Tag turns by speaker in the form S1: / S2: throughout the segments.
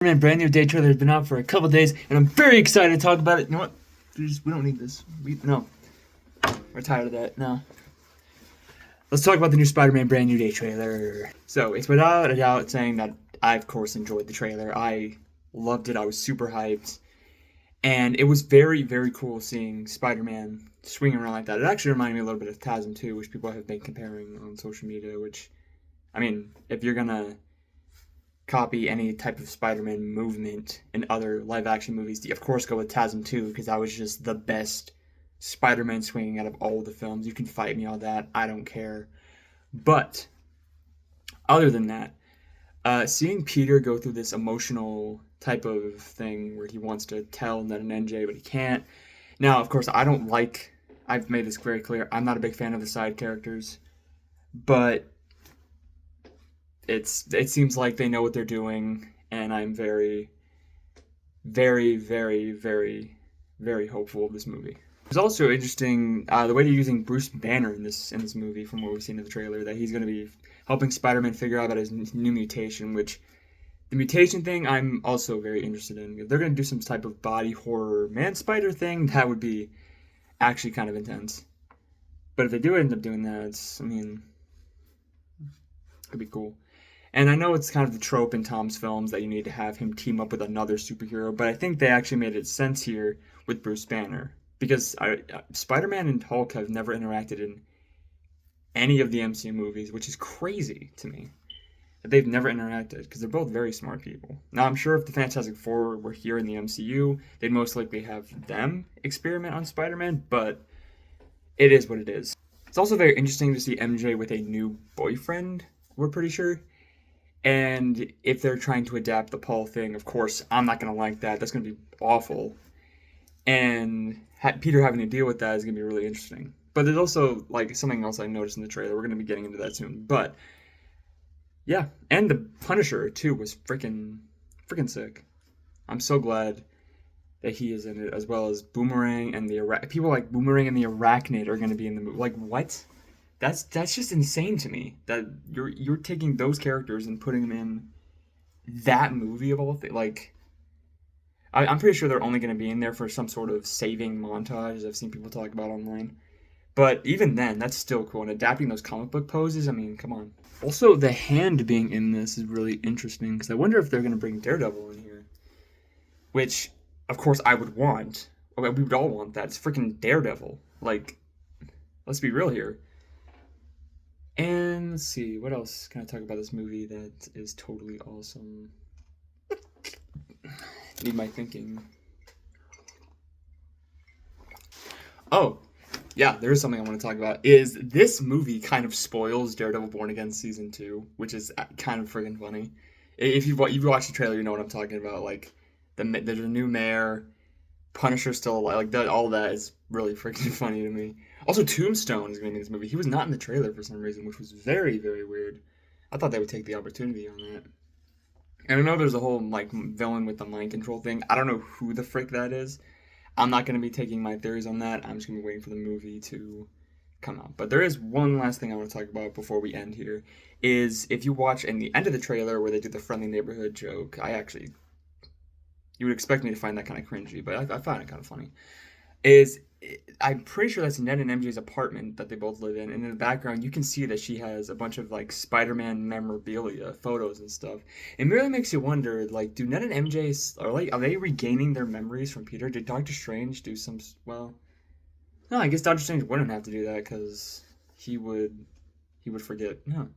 S1: Spider-Man Brand New Day trailer has been out for a couple days, and I'm very excited to talk about it. You know what? We don't need this. No. We're tired of that. No. Let's talk about the new Spider-Man Brand New Day trailer. So, it's without a doubt saying that I, of course, enjoyed the trailer. I loved it. I was super hyped. And it was very, very cool seeing Spider-Man swinging around like that. It actually reminded me a little bit of TASM 2, which people have been comparing on social media, which, I mean, if you're gonna copy any type of Spider-Man movement in other live-action movies, of course go with TASM 2, because that was just the best Spider-Man swinging out of all the films. You can fight me on that. I don't care. But, other than that, seeing Peter go through this emotional type of thing where he wants to tell Ned and MJ, but he can't. Now, of course, I've made this very clear, I'm not a big fan of the side characters, but it seems like they know what they're doing, and I'm very, very, very, very, very hopeful of this movie. It's also interesting the way they're using Bruce Banner in this movie, from what we've seen in the trailer, that he's going to be helping Spider-Man figure out about his new mutation, which the mutation thing I'm also very interested in. If they're going to do some type of body horror man-spider thing, that would be actually kind of intense. But if they do end up doing that, it could be cool. And I know it's kind of the trope in Tom's films that you need to have him team up with another superhero, but I think they actually made it sense here with Bruce Banner. Because Spider-Man and Hulk have never interacted in any of the MCU movies, which is crazy to me. That they've never interacted, because they're both very smart people. Now, I'm sure if the Fantastic Four were here in the MCU, they'd most likely have them experiment on Spider-Man, but it is what it is. It's also very interesting to see MJ with a new boyfriend, we're pretty sure. And if they're trying to adapt the Paul thing, of course, I'm not going to like that. That's going to be awful. And Peter having to deal with that is going to be really interesting. But there's also, something else I noticed in the trailer. We're going to be getting into that soon. But, yeah. And the Punisher, too, was freaking sick. I'm so glad that he is in it, as well as Boomerang and people like Boomerang and the Arachnid are going to be in the movie. Like, what? That's just insane to me, that you're taking those characters and putting them in that movie of all things. I'm pretty sure they're only going to be in there for some sort of saving montage, as I've seen people talk about online. But even then, that's still cool. And adapting those comic book poses, come on. Also, the Hand being in this is really interesting, because I wonder if they're going to bring Daredevil in here. Which, of course, I would want. We would all want that. It's freaking Daredevil. Let's be real here. And let's see, what else can I talk about this movie that is totally awesome? Need my thinking. Oh, yeah, there is something I want to talk about. Is this movie kind of spoils Daredevil Born Again Season 2, which is kind of friggin' funny. If you've watched the trailer, you know what I'm talking about. There's a new mayor, Punisher still alive. All that is really freaking funny to me. Also, Tombstone is going to be in this movie. He was not in the trailer for some reason, which was very, very weird. I thought they would take the opportunity on that. And I know there's a whole, villain with the mind control thing. I don't know who the frick that is. I'm not going to be taking my theories on that. I'm just going to be waiting for the movie to come out. But there is one last thing I want to talk about before we end here. Is if you watch in the end of the trailer where they do the friendly neighborhood joke, you would expect me to find that kind of cringy, but I find it kind of funny. I'm pretty sure that's Ned and MJ's apartment that they both live in, and in the background you can see that she has a bunch of Spider-Man memorabilia, photos and stuff. It really makes you wonder, do Ned and MJ are they regaining their memories from Peter? Did Doctor Strange do some? Well, no, I guess Doctor Strange wouldn't have to do that because he would forget. No.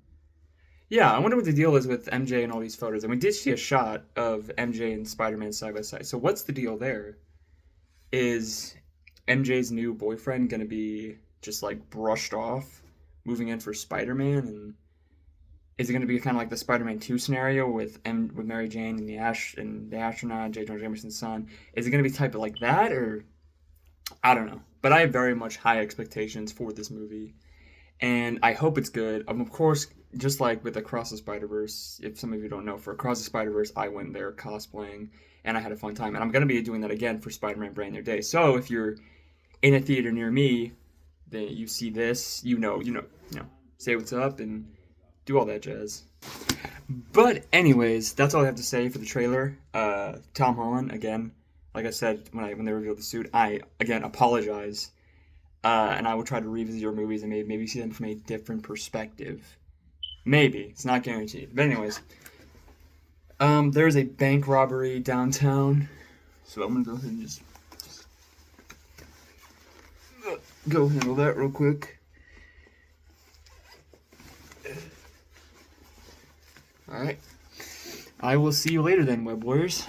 S1: Yeah, I wonder what the deal is with MJ and all these photos. And we did see a shot of MJ and Spider-Man side by side. So what's the deal there? Is MJ's new boyfriend going to be just brushed off, moving in for Spider-Man? And is it going to be kind of like the Spider-Man 2 scenario with Mary Jane and the astronaut, J. Jonah Jameson's son? Is it going to be type of like that, or I don't know. But I have very much high expectations for this movie. And I hope it's good. Of course, just like with Across the Spider-Verse, if some of you don't know, for Across the Spider-Verse, I went there cosplaying, and I had a fun time. And I'm going to be doing that again for Spider-Man Brand New Day. So if you're in a theater near me, then you see this, you know, say what's up, and do all that jazz. But anyways, that's all I have to say for the trailer. Tom Holland, again, like I said when they revealed the suit, I again apologize. And I will try to revisit your movies and maybe see them from a different perspective. Maybe. It's not guaranteed. But anyways, there's a bank robbery downtown. So I'm going to go ahead and just go handle that real quick. Alright. I will see you later then, Web Warriors.